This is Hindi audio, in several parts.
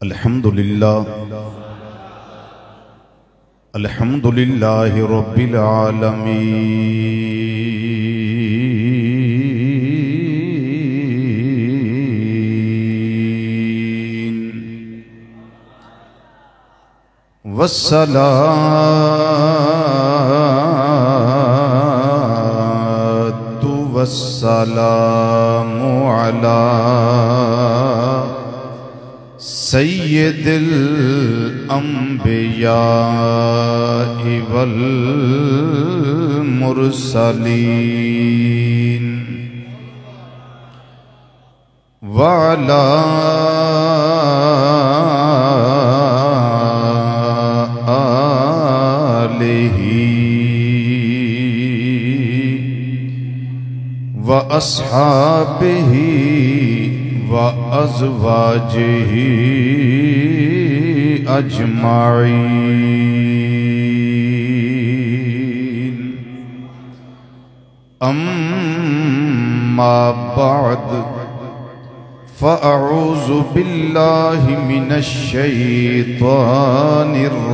अल्हम्दुलिल्लाह अल्हम्दुलिल्लाहि रब्बिल आलमीन वस्सलातु वस्सलामु अला सय्यिदिल अंबिया वल मुरसलीन वअला आलिही व अस्हाबिही व अज़वाजिही अजमाईन अम्मा बाद फ़अऊज़ु बिल्लाहि मिनश शैतानिर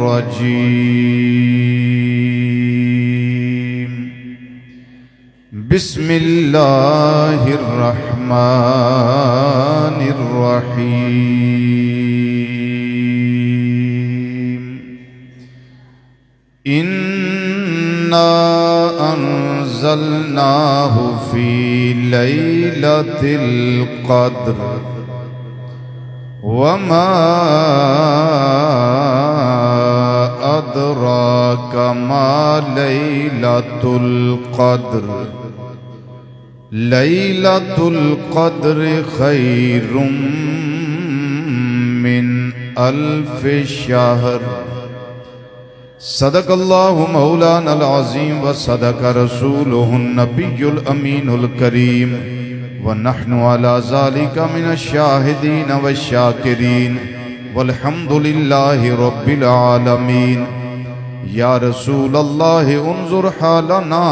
रजीम बिस्मिल्लाहिर रहमानिर रहीम इन्ना अंज़लनाहु फी लैलतिल क़द्र वमा अदराका मा लैलतुल क़द्र लैलतुल क़द्र खैरुम मिन अल्फ़ि शहर सदक़ल्लाहु मौलानल अज़ीम व सदक़ रसूलुहुन नबियुल अमीनुल करीम व नहनु अला ज़ालिका मिनश शाहिदीन व शाकिरीन वल्हम्दुलिल्लाहि रब्बिल आलमीन। या रसूल अल्लाह उन्ज़ुर हालना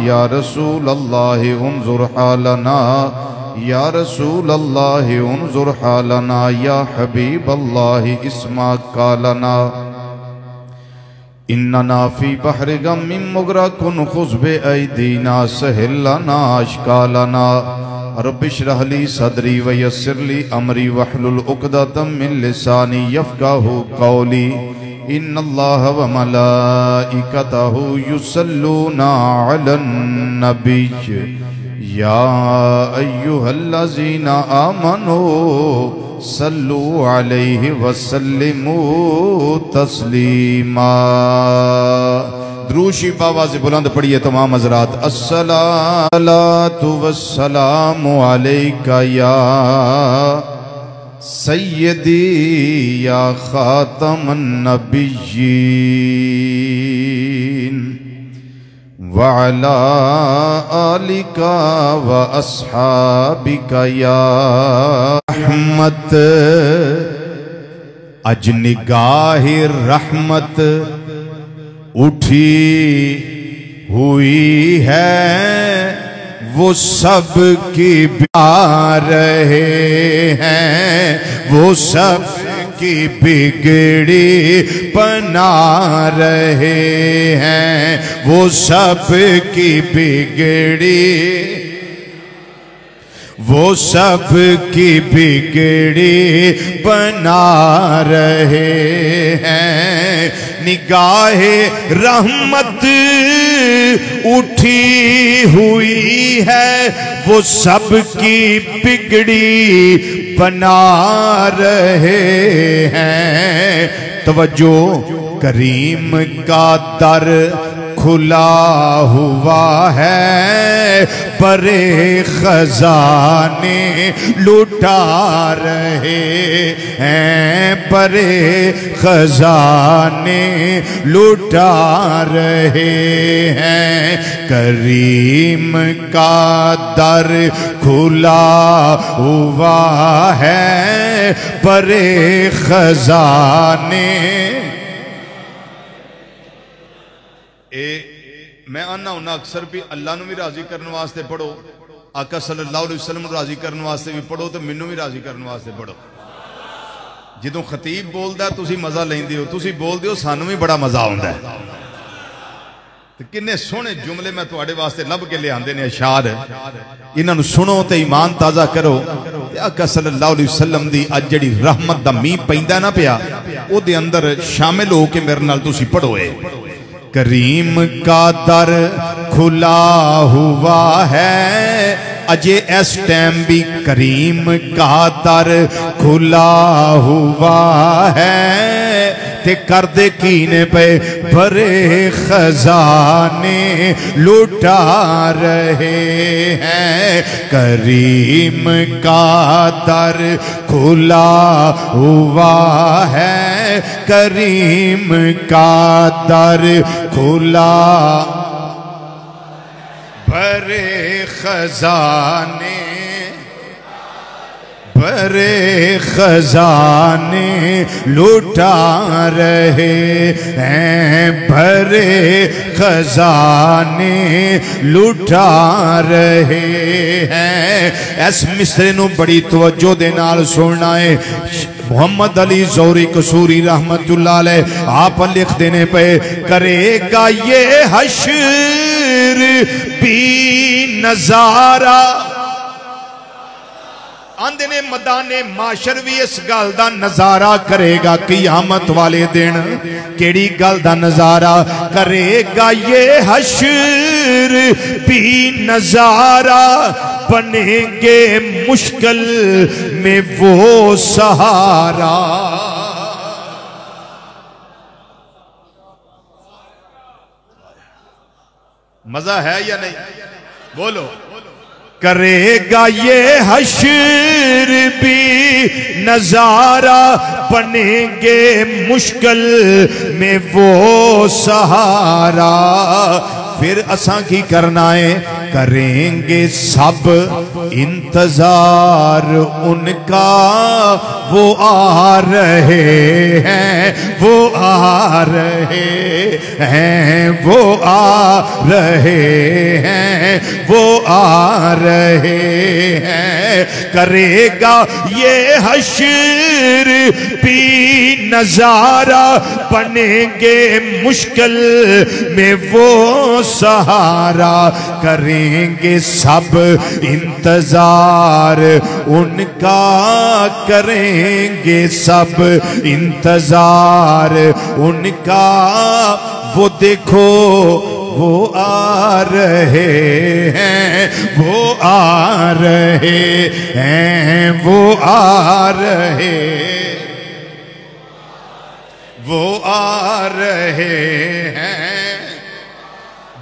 या रसूल अल्लाह उन्ज़ुर हालना या रसूल अल्लाह उन्ज़ुर हालना या हबीब अल्लाह इस्मा कालना इन्नना फी बहरि गम्मिन मुग़रक़ुन ख़ुज़ बिअयदीना सहिल लना अश्कालना रब्बि इश्रह ली सदरी व यस्सिर ली अमरी वहलुल उक़दतम मिन लिसानी यफ़क़हू क़ौली इन्नल्लाह व मलाइकतहू युसल्लूना अलन नबिय्य या अय्युहल्लज़ीना आमनू सल्लू अलैहि वसल्लिमू तस्लीमा। द्रूशी आवाज़ बुलंद पढ़िए तमाम हज़रात। अस्सलातु वस्सलामु अलैका या सय्यदी या खातमन नबिय्यीन व अला आलिका व अस्हाबिका या रहमत। अज निगाहे रहमत उठी हुई है वो सब की आ रहे हैं वो सब की बिगड़ी बना रहे हैं वो सब की बिगड़ी वो सब की बिगड़ी बना रहे हैं। निगाहे रहमत उठी हुई है वो सब की बिगड़ी बना रहे हैं। तवज्जो करीम का दर खुला हुआ है परे खजाने लुटा रहे हैं परे खजाने लुटा रहे हैं। करीम का दर खुला हुआ है परे खजाने। मैं आना हूं अक्सर भी अल्लाह नूं भी राजी करने वास्ते पढ़ो, आका सल्लल्लाहु अलैहि वसल्लम नूं राजी करने वास्ते भी पढ़ो, तो मैनू भी राजी करने वास्ते पढ़ो। जदों खतीब बोलदा तुसी मजा लेंदे हो, तुसी बोलदे हो सानू भी बड़ा मजा आउंदा है। ते किन्ने सोहने जुमले मैं तुहाडे वास्ते लभ के लिआंदे ने अशार, इन्हां नूं सुनो ते ईमान ताज़ा करो। ते आका सल्लल्लाहु अलैहि वसल्लम दी अज जिहड़ी रहमत दा मींह पैंदा ना पिया, ओदे अंदर शामिल हो के मेरे नाल तुसी पढ़ो। करीम का दर खुला हुआ है, अजे इस टाइम भी करीम का दर खुला हुआ है। ते कर दे कीने पे भरे खजाने लुटा रहे हैं। करीम का दर खुला हुआ है, करीम का दर खुला, भरे खजाने, भरे खजाने लुटा रहे हैं, भरे खजाने लुटा रहे हैं। इस मिसरे नू बड़ी तवज्जो दे नाल सुनना है। मोहम्मद अली ज़ौहरी कसूरी रहमतुल्लाह अलैह आप लिख देने पे, करेगा ये हश्र भी नजारा, आंदे ने मदाने माशर भी इस गल दा नजारा करेगा। क़यामत वाले दिन केड़ी गल दा नजारा करेगा? ये हश्र भी नजारा, बनेंगे मुश्किल में वो सहारा। मजा है या नहीं? बोलो। करेगा ये हश्र भी नजारा, बनेंगे मुश्किल में वो सहारा। फिर असा की करना है? करेंगे सब इंतजार उनका, वो आ रहे हैं, वो आ रहे हैं, वो आ रहे हैं, वो आ रहे हैं। करेगा ये हश्र भी नजारा, बनेंगे मुश्किल में वो सहारा। करेंगे सब इंतजार उनका, करेंगे सब इंतजार उनका। वो देखो वो आ रहे हैं, वो आ रहे हैं, वो आ रहे, वो आ रहे हैं।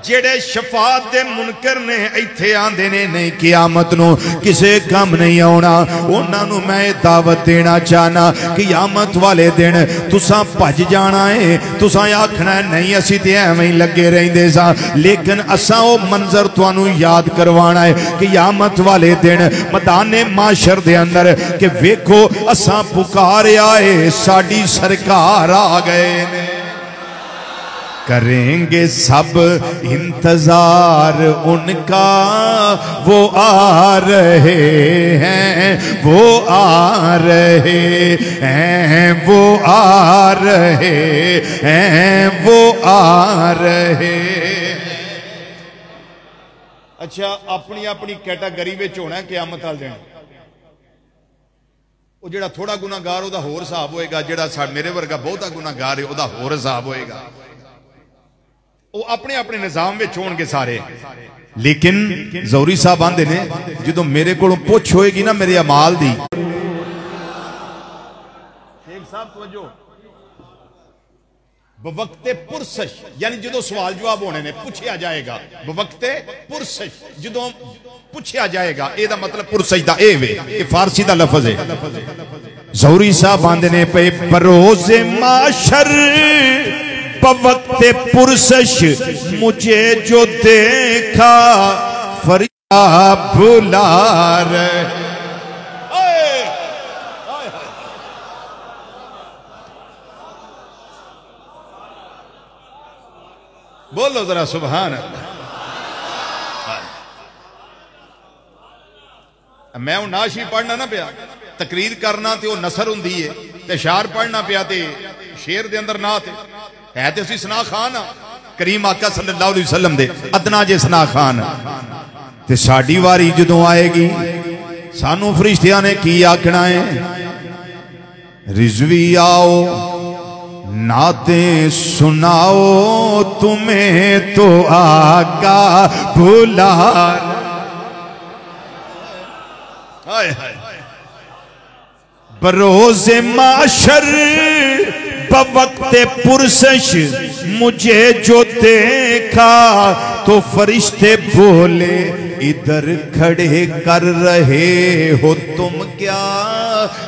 जेड़े शफात दे मुनकर ने इत्थे आंदे ने नहीं क़यामत नूं किसे काम नहीं आउणा, उन्हां नूं मैं दावत देना चाहना। क़यामत वाले दिन तुसां भज जाना है, तुसां आखना नहीं असीं ते एवें ही लगे रहिंदे सां, लेकिन असां ओ मंजर तुहानूं याद करवाना है क़यामत वाले दिन मैदाने माशर दे अंदर कि वेखो असां पुकारिया है, साडी सरकार आ गए ने। करेंगे सब इंतजार उनका, वो आ रहे हैं, वो आ रहे हैं, वो आ रहे हैं, वो आ रहे। अच्छा, अपनी अपनी कैटागरी में होना क़यामत वाले दिन। वो जेड़ा थोड़ा गुनाहगार ओदा होर हिसाब होएगा, जेड़ा मेरे वर्गा बहुता गुनाहगार है ओदा होर हिसाब होएगा। वो अपने अपने निजाम में होणगे सारे। लेकिन ज़ौहरी साहब आंदे ने जो मेरे को पुछ होएगी ना मेरे अमाल दी, शेख साहब तवज्जो, बवक्ते पुरसश यानी जो सवाल जवाब होने ने पूछा जाएगा, बवक्ते पुरसश जो पूछा जाएगा, एदा मतलब पुरसश दा ए वे, ये फारसी दा लफ्ज है। ज़ौहरी साहब आंदे ने पे बरोज़े माशर बवक्ते पुरसश, मुझे जो देखा फरियाद भुला रहे। बोलो जरा सुभान अल्लाह। मैं नाशी पढ़ना ना पिया, तकरीर करना तो नसर हुंदी है। ते शार पढ़ना पिया ते शेर दे अंदर नात है ते असीं सना खान आ करीम आका सल्लल्लाहु अलैहि वसल्लम दे अदना जे सना खान ते साडी वारी जदों आएगी सानू फरिश्तियां ने की आखना है रिजवी आओ नाते सुनाओ तुम्हें तो आका बुला बरोज़े माशर बवक्ते पुरसश मुझे जो देखा तो फरिश्ते बोले इधर खड़े कर रहे हो तुम क्या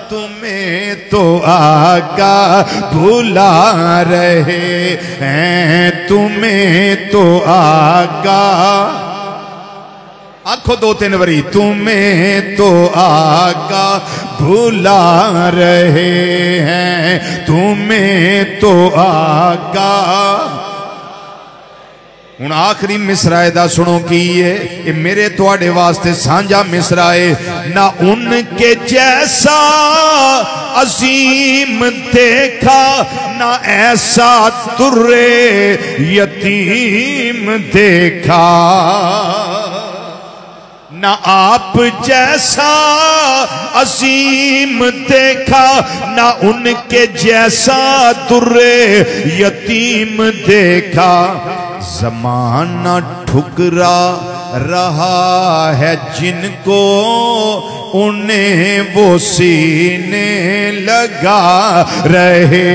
तुम्हें तो आका बुला रहे हैं तुम्हें तो आका आखो दो तीन बारी तुम्हें तो आका भुला रहे हैं तुम्हें तो आका। हुण आखिरी मिसराए दा सुनो की है ये मेरे तुहाडे वास्ते सांझा मिसराए ना उनके जैसा अजीम देखा ना ऐसा तुर्रे यतीम देखा ना आप जैसा अजीम देखा ना उनके जैसा दुर्रे यतीम देखा। जमाना ठुकरा रहा है जिनको उन्हें वो सीने लगा रहे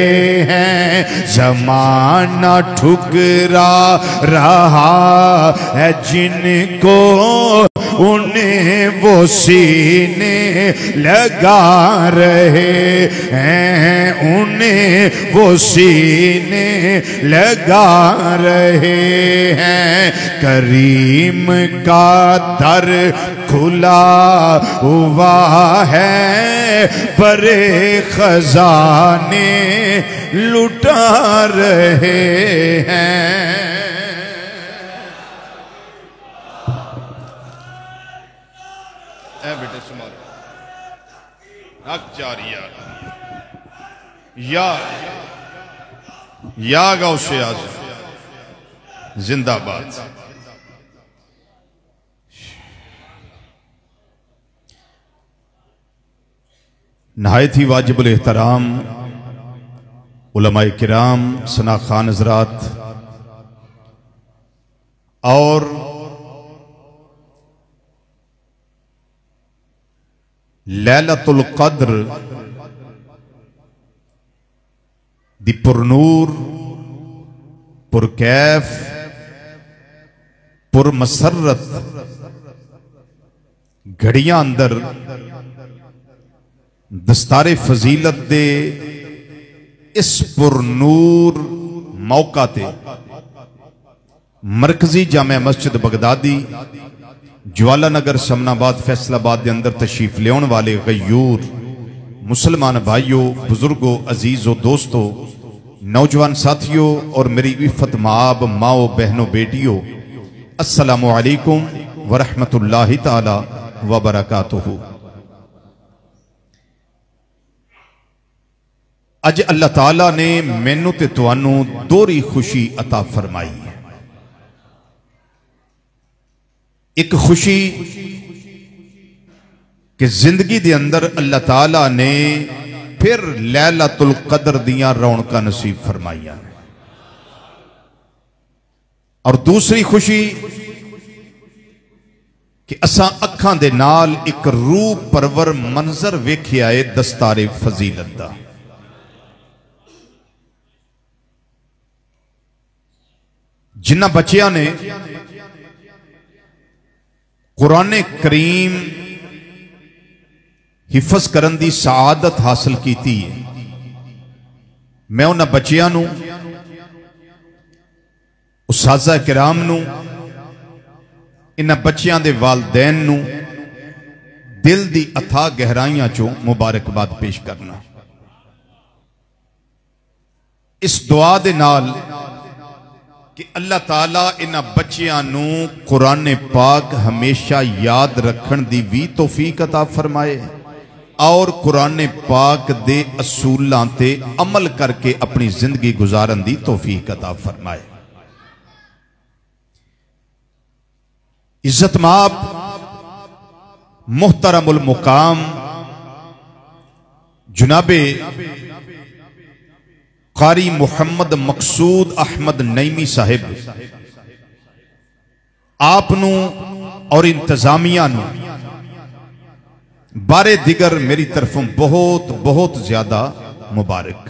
हैं। जमाना ठुकरा रहा है जिनको उन्हें वो सीने लगा रहे हैं उन्हें वो सीने लगा रहे हैं। करीम का दर खुला हुआ है बड़े खजाने लुटा रहे हैं। बेटे सुमार या गौसे आज़म जिंदाबाद। नहायत ही वाजिबुल एहतराम उलमाए किराम सना खान हज़रात और लैलतुल कद्र दी पुरनूर पुरकैफ पुरमसरत घड़ियां अंदर दस्तारे फजीलत दे इस पुरनूर मौका ते मरकजी जामे मस्जिद बगदादी ज्वालानगर समनाबाद फैसलाबाद के अंदर तशरीफ लेने वाले गयूर मुसलमान भाइयों बुजुर्गों अजीजों दोस्तों नौजवान साथियों और मेरी इफ़त माब माओ बहनों बेटियों अस्सलामु अलैकुम वरहमतुल्लाहि ताला वबरकातुहू। अज अल्लाह ताला ने मैनू ते तुहानू दोहरी खुशी अता फरमाई है। एक खुशी कि जिंदगी दे अंदर अल्लाह ताला ने फिर लैलतुल कद्र दियां रौनकां नसीब फरमाइयां ने और दूसरी खुशी कि असां अखां दे नाल एक रूह परवर मंजर वेखिया है दस्तारे फजीलत दा। जिन्हां बच्चियां ने कुरान करीम हिफज करन दी सआदत हासिल की है, मैं उन्हां बच्चियां नूं उस्ताज़ा किराम नूं इन्हां बच्चियां दे वालदैन नूं दिल दी अथाह गहराइयां चों मुबारकबाद पेश करना। इस दुआ दे नाल कि अल्लाह ताला इन्हां बच्चियां नूं कुरान पाक हमेशा याद रखन दी भी तौफीक अता फरमाए और कुरान पाक दे असूलां ते अमल करके अपनी जिंदगी गुजारन दी तौफीक अता फरमाए। इज्जत माब मुहतरमुल मुकाम जनाबे कारी मुहम्मद मकसूद अहमद नईमी साहिब आपनू और इंतजामिया नू बारे दिगर मेरी तरफों बहुत बहुत ज्यादा मुबारक।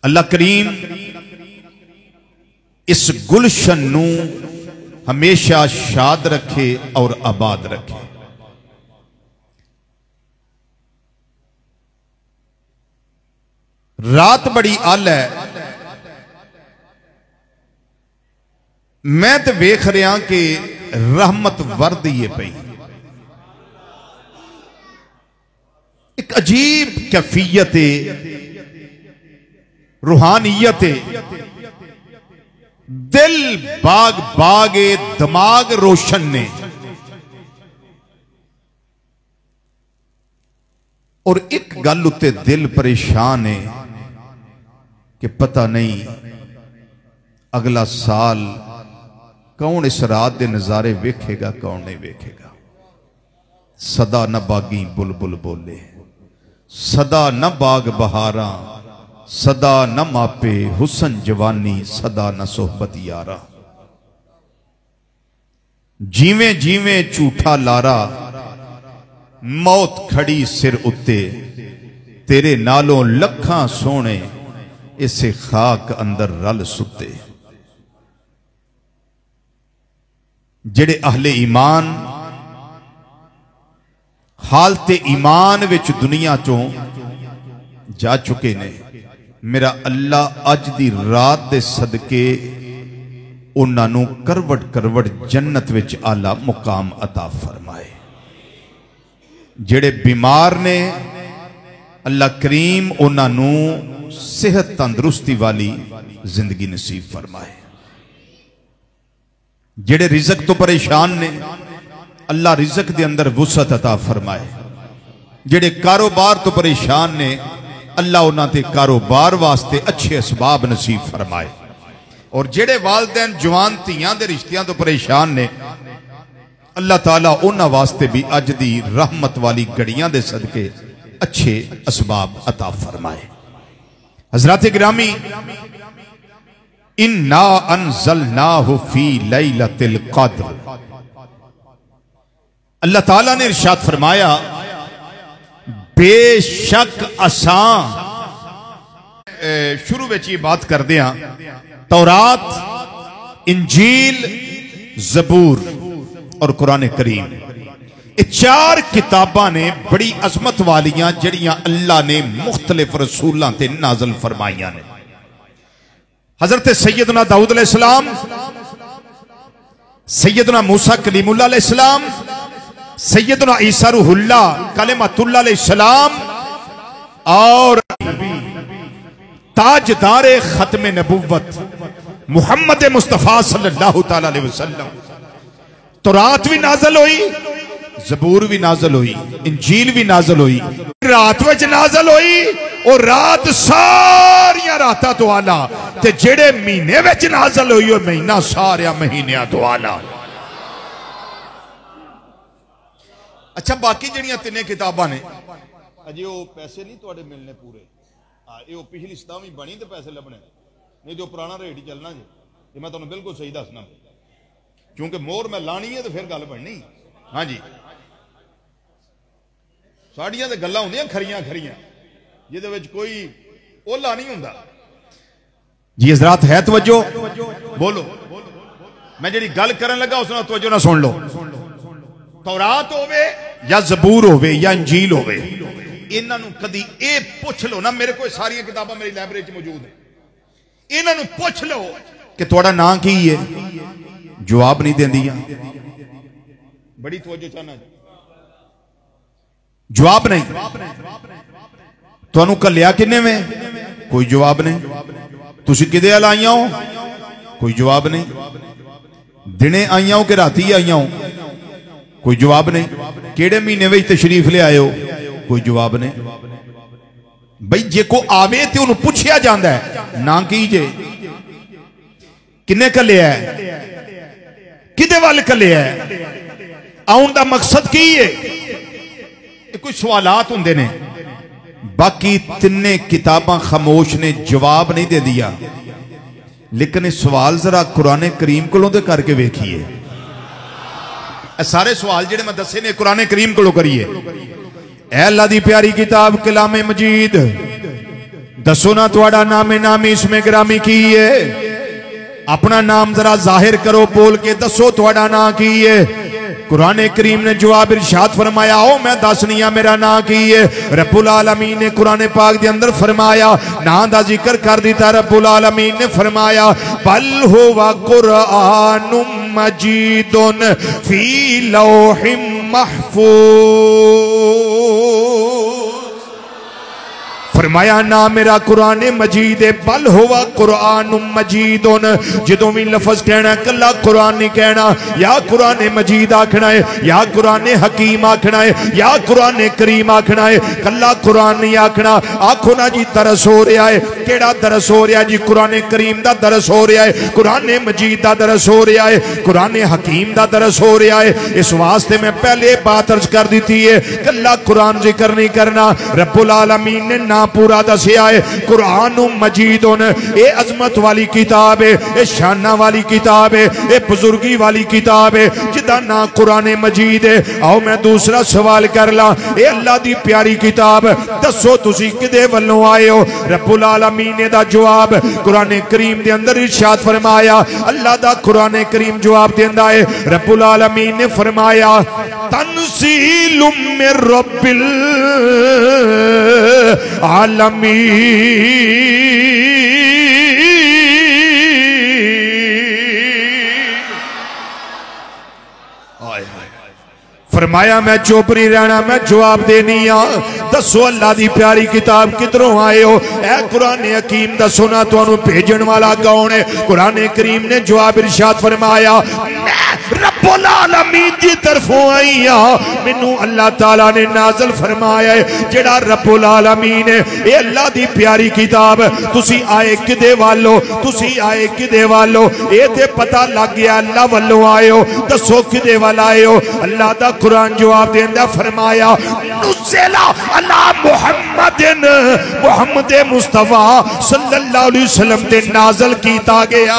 अल्लाह करीम इस गुलशन नू हमेशा शाद रखे और आबाद रखे। रात बड़ी आल है, मैं तो वेख रहा कि रहमत वर्द ही पई। एक अजीब कैफियत रूहानियत दिल बाग बागे दिमाग रोशन ने और एक गल उत्ते दिल परेशान है कि पता नहीं अगला साल कौन इस रात के नजारे वेखेगा कौन नहीं वेखेगा। सदा न बागी बुलबुल बोले, सदा न बाग बहारा, सदा न मापे हुसन जवानी, सदा न सोहबत यारा। जीवें जीवें झूठा लारा, मौत खड़ी सिर उत्ते, तेरे नालों लखां सोने इसे खाक अंदर रल सुते। जेड़े अहले ईमान हालते ईमान विच दुनिया चों जा चुके ने, मेरा अल्लाह अज दी रात दे सदके उन्हां नूं करवट करवट जन्नत विच आला मुकाम अता फरमाए। जेड़े बीमार ने अल्लाह करीम उन्हां नूं सेहत तंदुरुस्ती वाली जिंदगी नसीब फरमाए। जेड़े रिज़्क तो परेशान ने अल्लाह रिज़्क दे अंदर वुसअत अता फरमाए। जेड़े कारोबार तो परेशान ने अल्लाह उन्हां ते कारोबार वास्ते अच्छे असबाब नसीब फरमाए। और जेड़े वालदैन जवान धीयां दे रिश्तियां तो परेशान ने अल्लाह ताला उन्हां वास्ते भी अज दी रहमत वाली घड़ियां दे सदके अच्छे असबाब अता फरमाए। हज़रात गिरामी, इन्ना अनज़लनाहु फी लैलतिल क़द्र, अल्लाह ताला ने इरशाद फरमाया बेशक असां शुरू में ये बात कर दिया तौरात, इंजील, ज़बूर और कुरान करीम, ये चार किताबां ने बड़ी अजमत वालियां जड़ियां अल्लाह ने मुख्तलिफ रसूलां ते नाज़िल फरमाइयां ने। हजरत सैयदना दाऊद अलैहिस्सलाम, सैयदना मूसा कलीमुल्लाह अलैहिस्सलाम, सैयदना ईसा रूहुल्लाह कलिमतुल्लाह अलैहिस्सलाम और ताजदारे खत्म नबुव्वत मुहम्मद मुस्तफा सल्लल्लाहु तआला अलैहि वसल्लम। तौरात भी नाज़िल हुई, ज़बूर भी नाज़िल हुई, इंजील भी नाज़िल हुई, रात विच नाज़िल हुई और रात सारिया रातां तो आला, ते जेड़े महीने विच नाज़िल हुई और महीना सारिया महीनियां तो आला। अच्छा, बाकी जड़ियां तीन किताबां ने अजे वो पैसे नहीं तुहाडे मिलने पूरे। ये पिछली 27वीं बनी तो पैसे लभने, नहीं तो पुराना रेट ही चलना जी। ये मैं तुहानूं बिल्कुल सही दसना, क्योंकि मोहर मैं लानी है तो फिर गल बननी। हाँ जी, साड़ियां तो गल्लां होंदियां खरियां खरियां, जिहदे विच कोई ओला नहीं हुंदा जी। हज़रात है तवज्जो, बोलो। मैं जिहड़ी गल करन लगा उस नाल तवज्जो ना सुन लो। तौरात होवे या ज़बूर होवे या इंजील होवे, इन्हां नूं कदी ए पुछ लो ना, मेरे कोल सारियां किताबां मेरी लाइब्रेरी च मौजूद है, इन्हां नूं पुछ लो कि तुहाडा नाम की है, जवाब नहीं देंदियां। बड़ी तवज्जो चाहना, जवाब नहीं। तुहानूं घल्लिया किन्ने में, कोई जवाब नहीं। तुसीं किदे अल आईयां हो, कोई जवाब नहीं। दिने आईयां हो कि राती आईयां हो, कोई जवाब नहीं। केड़े महीने में तशरीफ ले आए हो? कोई जवाब नहीं। बई जे को आवे तो उन्हें पूछया जाता है ना की जे किन्ने कलिया है, किदे वाल कलिया है, आउन दा मकसद की है? कोई सवालात होंदे ने। बाकी तिन्ने किताबां खामोश ने, जवाब नहीं दे दिया। लेकिन इस सवाल जरा कुरान करीम कोलों दे करके वेखिए। सारे सवाल जेडे मैं दसे ने कुरान करीम कोलों करिए। ऐ अल्लाह दी प्यारी किताब कलामे मजीद, दसो ना तुहाडा नामे नामी इसमें गिरामी की है? अपना नाम जरा जाहिर करो, बोल के दसो तुहाडा नाम की है? कुरान करीम ने जवाब इरशाद फरमाया, ओ मैं दसनिया मेरा नाम की है। रब्बुल आलमीन ने कुरान पाक के अंदर फरमाया, नाम दा जिक्र कर दिता। रब्बुल आलमीन ने फरमाया, बल हुवा कुरानुम मजीदुन फी लौहिम महफूज। फरमाया ना मेरा कुरान मजीद है, बल हुआ कुरान मजीदुन। जदों भी लफज कहना कला कुरान नहीं कहना, या कुरान मजीद आखना है, या कुरान हकीम आखना है, या कुरान करीम आखना है, कला कुरान नहीं आखना। आखो ना जी दरस हो रहा है, केड़ा दरस हो रहा है जी? कुरान करीम दा दरस हो रहा है, कुरान मजीद दा दरस हो रहा है, कुरान हकीम दा दरस हो रहा है। इस वास्ते मैं पहले बात अर्ज कर दी है, कला कुरान जिक्र नहीं करना। रब्बुल आलमीन ने ना पूरा दसिया है। कुरान मजीदुन, ये अजमत वाली किताब है, ये शाना वाली किताब है, ये बुजुर्गी वाली किताब है, जिदा ना कुरान मजीद है। आओ मैं दूसरा सवाल कर ला, ये अल्लाह दी प्यारी किताब, दसो तुसी किदे वल्लों आए हो? रब्बुल आलमीन ने दा जवाब कुरान करीम दे अंदर इरशाद फरमाया। अल्लाह दा कुरान करीम जवाब देंदा है। रब्बुल आलमीन ने फरमाया, तंज़ीलुम मिर रब्बिल फरमाया मैं चुप नहीं रहना, मैं जवाब देनी आ। दसो अल्लाह दी प्यारी किताब किधरों आए हो? ऐ कुरान हकीम दसो ना तुहानू भेजण वाला कौन है? कुरान करीम ने जवाब इरशाद फरमाया, रब्बुल आलमीन की तरफों आई आ। मैनू अल्लाह ताला ने नाज़िल फरमाया है। जेड़ा रब्बुल आलमीन है, ये अल्लाह दी प्यारी किताब, तुसी आए किदे वालो? तुसी आए किदे वालो? ये ते पता लग गया अल्लाह वालों आए हो। दसो किदे वाल आए हो? अल्लाह दा कुरान जवाब देंदा फरमाया, नुज़िला अला मुहम्मदिन, मुहम्मद मुस्तफा सल्लल्लाहु अलैहि वसल्लम ते नाज़िल कीता गया।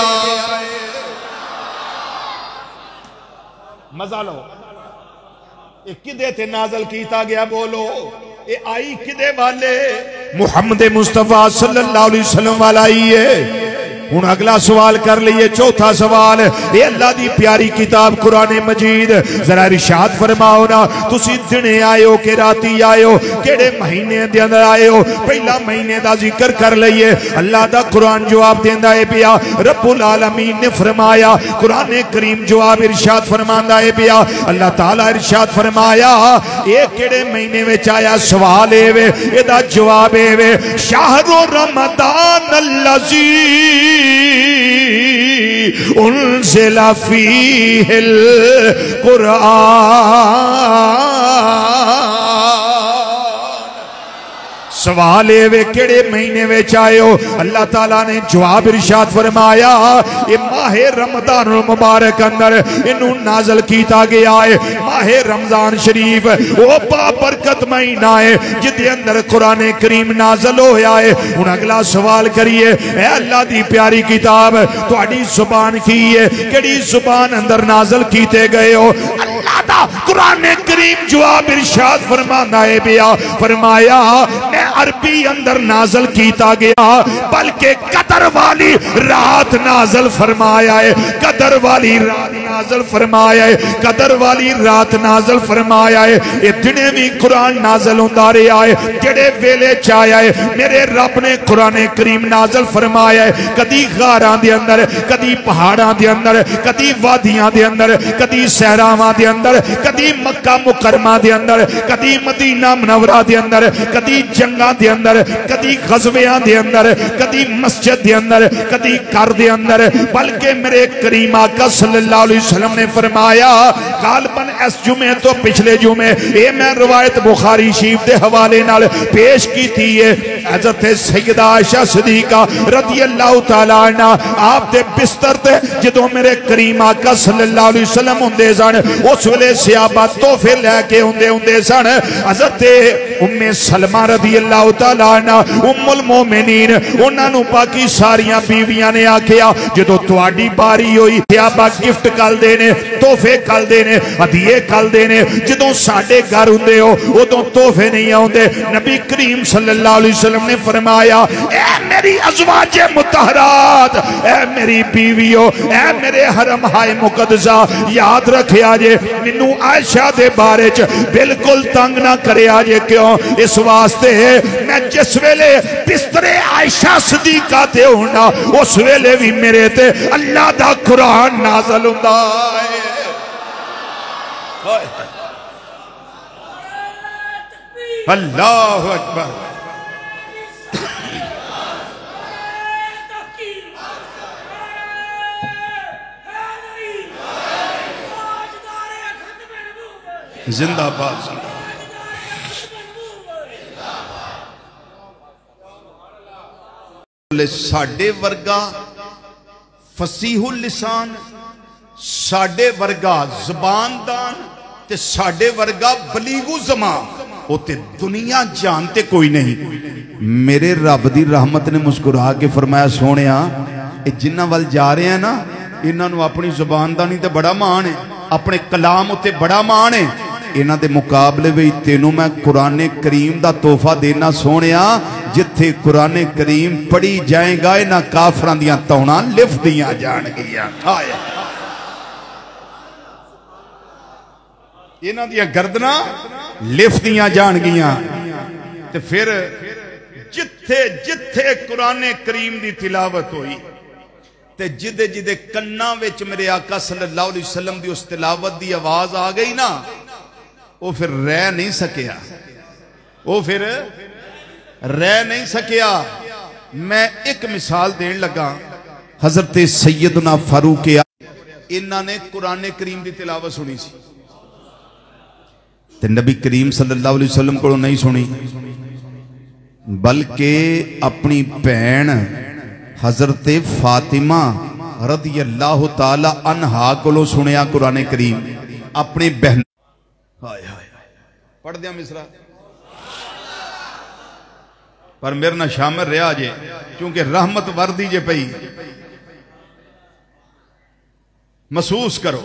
मजा लो, ये किदे ते नाज़िल कीता गया? बोलो, ये आई किदे वाले? मुहम्मद मुस्तफा सल्लल्लाहु अलैहि वसल्लम वाला आई है। हुण अगला सवाल कर लीए, चौथा सवाल। ये अल्लाह दी प्यारी किताब कुरान मजीद, जरा इरशाद फरमाओ ना, तुसी दिने आए हो कि राती आए हो? केड़े महीने दे अंदर आए हो? पहला महीने दा जिक्र कर लईए। अल्लाह दा कुरान जवाब देंदा है पिया। रब्बुल आलमीन ने फरमाया, कुरान करीम जवाब इरशाद फरमांदा है पिया। अल्लाह ताला इरशाद फरमाया, ये केड़े महीने विच आया? सवाल ए वे, एदा जवाब ए वे, शाहरु रमदान अल्लज़ी उनज़िला फ़ीहिल कुरान। सवाल वे केड़े महीने में आए हो? अल्लाह ताला ने जवाब इरशाद फरमाया, ये माहे रमजान मुबारक अंदर इनू नाज़िल कीता गया है। माहे रमजान शरीफ वो बाबरकत महीना है जिदे अंदर कुरान करीम नाज़िल होया है। हुण अगला सवाल करिए, ऐ अल्लाह दी प्यारी किताब, तुहाडी जुबान की है? केड़ी जुबान अंदर नाज़िल कीते गए हो? अल्लाह दा कुरान करीम जवाब इरशाद फरमांदा है पिया। फरमाया, अरबी अंदर नाज़िल कीता गया, बल्कि कदर वाली रात नाज़िल फरमाया है। कदर वाली रात नाज़िल फरमाया है। कदर वाली रात नाज़िल फरमाया है। ये दिने भी कुरान नाज़िल होंदा रहा है। जेड़े वेले च आया है मेरे रब ने कुरान करीम नाज़िल फरमाया है। कदी गारां दे अंदर, कदी पहाड़ां दे अंदर, कदी वादियां दे अंदर, कदी सहरावां दे अंदर, कदी मक्का मुकरमा दे अंदर, कदी मदीना मुनव्वरा दे अंदर, कदी जंगा दे अंदर, कदी गज़वियां दे अंदर, कदी मस्जिद दे अंदर, कदी घर दे अंदर। बल्कि मेरे करीम आका सल्लल्लाहु अलैहि वसल्लम ने फरमाया, गालबन इस जुमे तो पिछले जुमे ये मैं रवायत बुखारी शरीफ के हवाले नाल पेश की थी है। हज़रत सैयदा आयशा सिद्दीका रज़ी अल्लाह तआला अन्हा आप दे बिस्तर ते जदों मेरे करीम आका सल्लल्लाहु अलैहि वसल्लम हुंदे सन उस वेले सहाबा तोहफे लैके हुंदे सन। हज़रत उम्मे सलमा रज़ी अल्लाह तआला अन्हा उम्मुल मोमिनीन उन्हां नूं बाकी सारियां बीवियां ने आखिया जदों तुहाडी बारी होई सहाबा गिफ्ट करदे ने, तोहफे करदे ने, हदीए करदे ने। जदों साडे घर हुंदे हो उदों तोहफे नहीं आउंदे। नबी करीम सल्लल्लाहु अलैहि वसल्लम ने फरमाया, ए मेरी अज़वाजे मुतहरात, ए मेरी बीवियों, ए मेरे हरम हाय मुकद्दसा, याद रखिया जे मैनू आयशा दे बारे च बिल्कुल तंग ना करिया जे। क्यों? इस वास्ते मैं जिस वेले बिस्तरे आयशा सिद्दीका ते होना उस वेले भी मेरे ते अल्लाह दा कुरान नाज़िल हुंदा है। अल्लाहु अकबर। जिंदाबाद। साडे वर्गा फसीहुल लिसान, साडे वर्गा ज़बानदान ते साडे वर्गा बलीगु ज़मान उते दुनिया जानते कोई नहीं। मेरे रब दी रहमत ने मुस्कुरा के फरमाया, सोनिया जिन्हां वल जा रहे हैं ना इन्हां नूं अपनी ज़बान दा नहीं ते बड़ा मान है, अपने कलाम उते बड़ा मान है। इन्हां दे मुकाबले में तेनों मैं कुरान करीम दा तोहफा देना सोनिया, जिथे कुरान करीम पढ़ी जाएगा इन्हां काफरां दियां तौणां लिफ्दियां जाणगियां, इन्हां दियां गर्दनां लिफ्दियां जाणगियां। ते फिर जिथे जिथे कुरान करीम दी तिलावत हुई ते जिदे जिदे कन्ना विच मेरे आका सल्लल्लाहु अलैहि वसल्लम दी उस तिलावत दी आवाज आ गई ना, वो फिर रह नहीं सकिया, वो फिर रह नहीं सकिया। मैं एक मिसाल देन लगा। हजरत सैयदना फारूक इन्हां ने कुरान करीम दी तिलावत सुनी सी ते नबी करीम सल्लल्लाहु अलैहि वसल्लम कोलों नहीं सुनी, बल्कि अपनी भैन हजरत फातिमा रज़ी अल्लाह ताला अन्हा कोलों सुनिया कुरान करीम। अपनी बहन पढ़ दिया मिसरा, पर मेरे ना शामिल रहा जे क्योंकि रहमत वर्दी जे पई महसूस करो,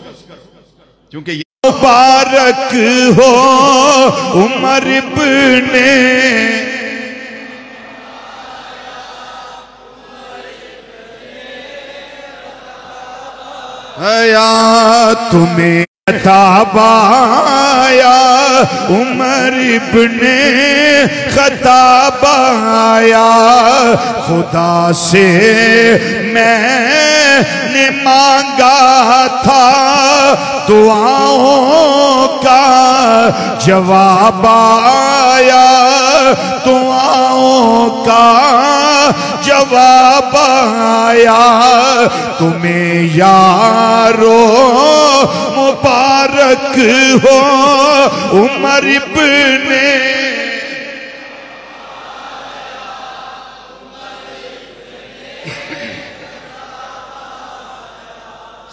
क्योंकि मुबारक हो उमर इब्ने आया तुम्हें खताबाया, उमर इब्ने खताबाया, खुदा से मैंने मांगा था दुआओं का जवाब आया, दुआओं का जवाब आया। तुम्हें यारो मुबारक हो उमर इब्ने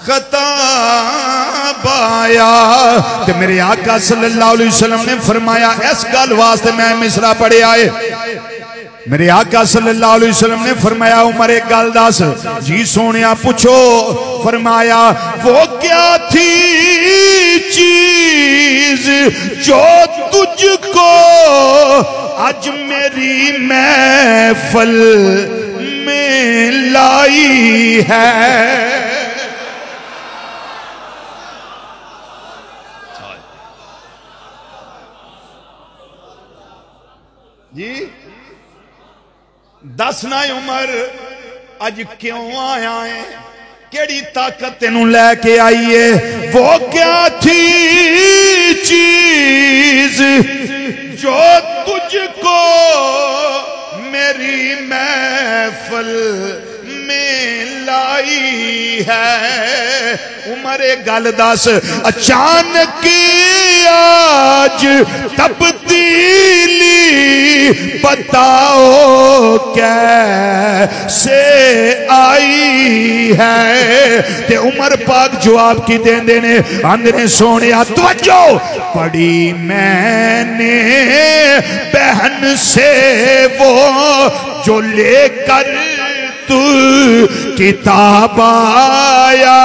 खताब आया। ते मेरे आका सल्लल्लाहु अलैहि वसल्लम ने फरमाया, इस गल वास्ते मैं मिसरा पढ़े आए। मेरे आका सल्लल्लाहु अलैहि वसल्लम ने फरमाया, उमर एक गल दस। जी सोनिया पूछो। फरमाया, वो क्या थी चीज जो तुझको आज मेरी महफिल में लाई है। जी दस ना उमर अज क्यों आया है, केड़ी ताकत तेनू लैके आई है। वो क्या थी चीज जो तुझको मेरी महफिल में लाई है। उमर गल दस अचानक आज तब्दीली बताओ कैसे आई है। ते उमर पाक जवाब की देंदे ने आंदे ने सोने तवज्जो पढ़ी मैंने बहन से वो जो लेकर तू किताब आया,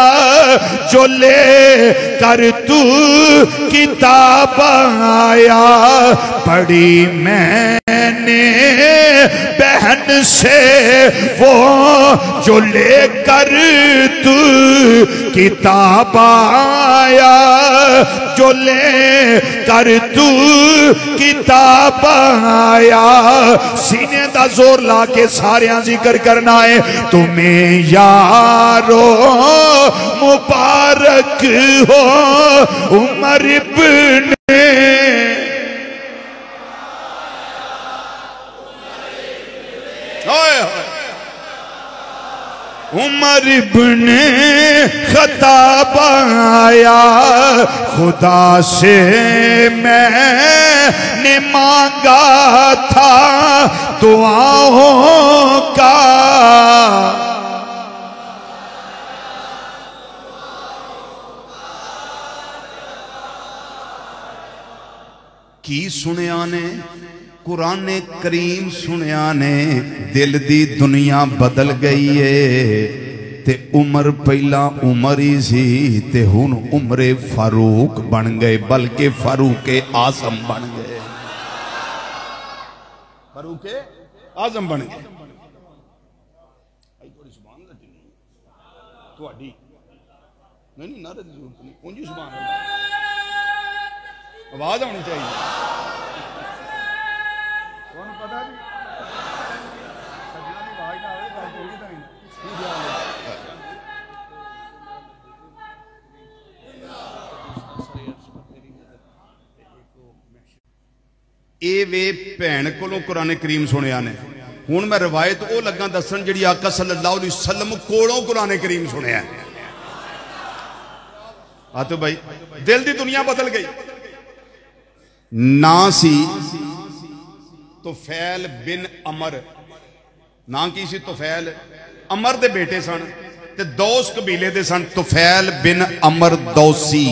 जो ले कर तू किताब आया। पढ़ी मैंने बहन से वो जो लेकर तू किताब आया, जो ले कर तू किताब आया। सीने दा जोर ला के सारिया जिक्र करना है। तुम्हें यारो मुबारक हो उमर इब्न उमर इब्न खत्ताब आया। खुदा से मैंने मांगा था दुआओं का, की सुनिया ने कुरान करीम सुनिया ने दिल दी दुनिया बदल गई है। ते उमर पहला उमर ही सी ते हुन उमरे फारूक बन गए, बल्कि फारूक आजम बन गए। फारूक आजम बन गए। नहीं नारे की जरूरत नहीं, उंजी सुभान अल्लाह आवाज आनी चाहिए। पता नहीं सजना की आवाज ना आए गल थोड़ी तो ये वे भैन कोलों कुरान करीम सुनिया ने। हुण मैं रवायत वो लगा दसन जिहड़ी आका सल्लल्लाहु अलैहि वसल्लम कोलों कुरान करीम सुनिया। हाँ तो भाई दिल दी दुनिया बदल गई। ना सी तुफैल बिन अमर, ना की सी तुफैल अमर दे बेटे सन ते दौस कबीले दे सन। तुफैल बिन अमर दौसी।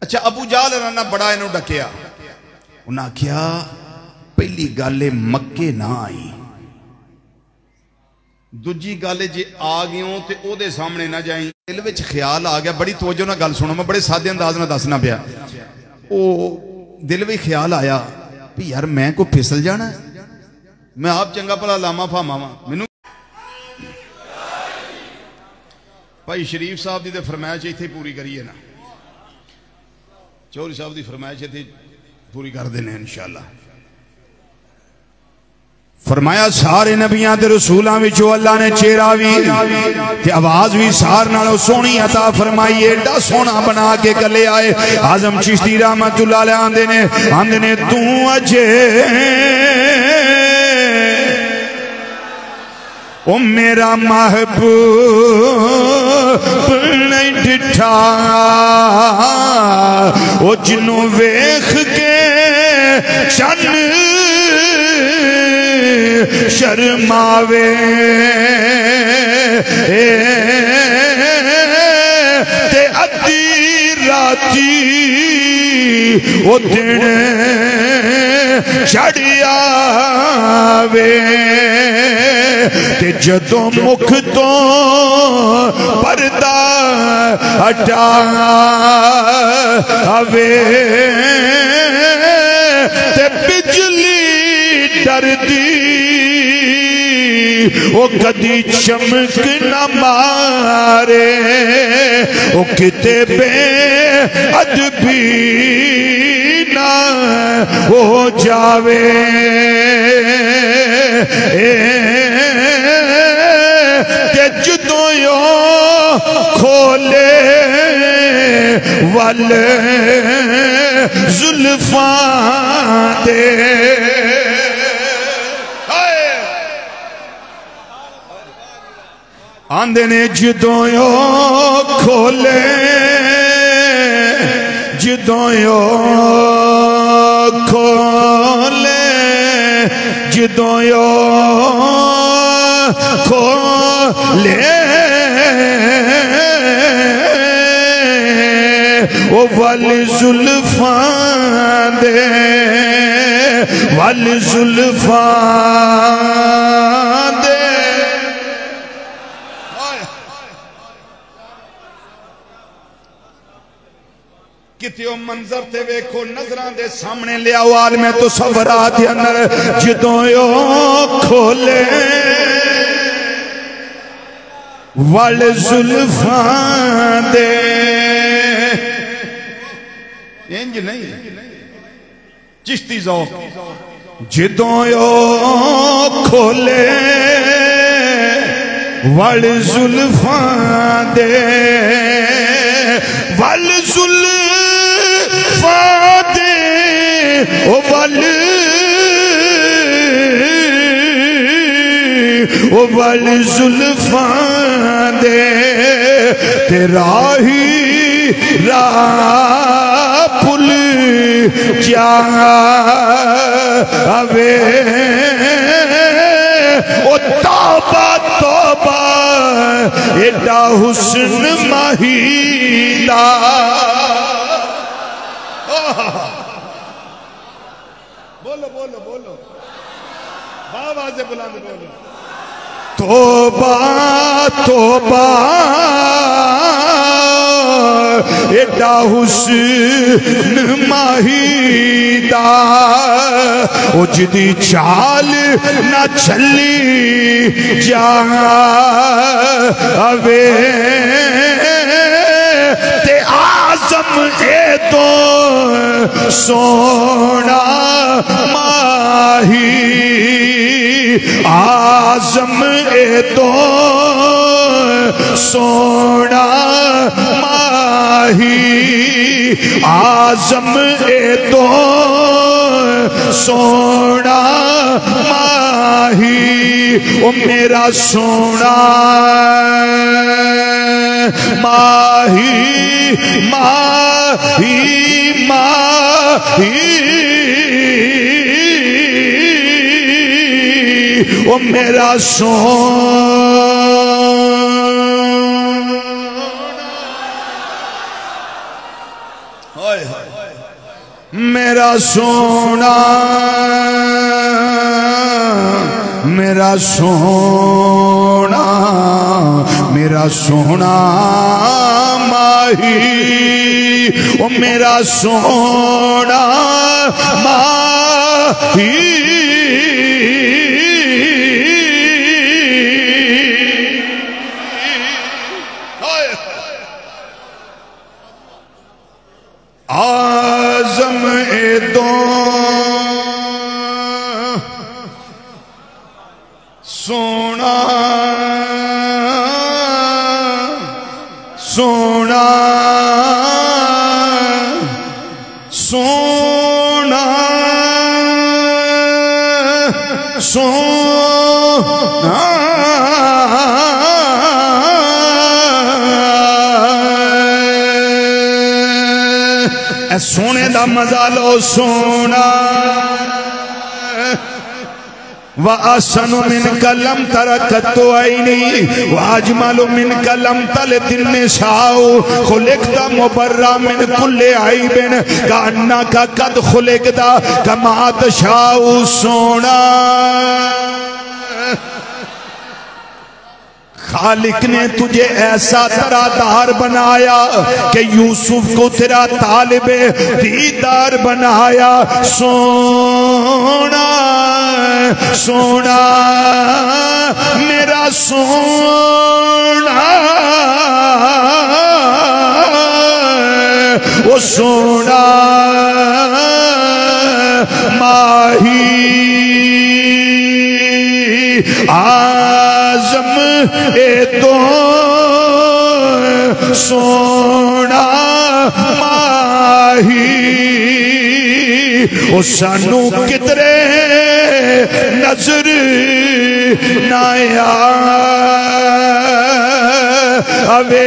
अच्छा अबू जाहल राना बड़ा इन्हों डकिया। उन्हें आख्या पहली गल मक्के ना आई, दूजी गल जे आ गयो तो ओदे सामने ना जाई। दिल विच ख्याल आ गया, बड़ी तवज्जो नाल गल सुनो, मैं बड़े सादे अंदाज नाल दसना पिया। ओ दिल में ख्याल आया भी यार मैं को फिसल जाना, मैं आप चंगा भला लामा फामा वा। मैनू भाई शरीफ साहब की तो फरमाइश इत्थे पूरी करिए ना, चौधरी साहब की फरमाइश इत्थे पूरी कर देने इंशाअल्लाह। फरमाया सारे नबियां ते रसूलां विचों अल्लाह ने चेहरा भी ते आवाज भी सार नालों सोहनी अता फरमाई। एडा सोहना बना के कले आए। आजम चिश्ती रहमतुल्लाह अलैह आंदे ने तू अजे ओ मेरा महबूब नहीं डिठा, ओ जिन्नू वेख के चन शर्मावे ते अद्धी राती ओ दिन चढ़िया वे ते जदों मुख तो पर्दा हटावे ते बिजली डरदी ओ कदी चमक न मारे, ओ किते बेअदबी ना हो जावे। ते जदों खोले वल जुल्फां दे आंदे ने जदों ओ खोले जदों ओ खोले जदों ओ खोले ओ वल जुल्फां दे वल जुल्फां दे किते ओ मंजर ते वेखो नजरां दे सामने लियाओ आलमे तो सवरात दे अंदर जदों ओ खोले वल जुल्फां दे इंज नहीं चिश्ती ज़ौक़ जदों ओ खोले वल जुल्फां दे वल जुल्फां दे ओ वल जुल्फां दे तेरा ही राह पुल जावे ओ तौबा तौबा एडा हुस्न माहीदा बोलो बोलो बोलो आवाज़ बुलंद बोलो तौबा तौबा एडा हुस्न माहीदा ओ जिदी चाल ना चली जावे ते आज़म ए तो सोना माही आज़म ए तो सोना माही आज़म ए तो सोना माही ओ मेरा सोना माही माही माही ओ मेरा मेरा सोना मेरा सोना मेरा सोना माही ओ मेरा सोना माही आज़म ए दो सोना सोना सोना सोना सोने दा मजा लो सोना व असनु मिन कलम तरकतो आईनी व अजमलु मिन कलम तल दिन निसाओ खुलिकता मुबर्रा मिन कुल्ले आइबिन कान्ना का कद खुलिकता कमा तशाओ सोना खालिक ने तुझे ऐसा तरादार बनाया कि यूसुफ को तेरा तालिबे दीदार बनाया सोना सोना मेरा सोना वो सोना माही आज़म ए तो सोना माही ओ सानू किधरे नजर ना आया अवे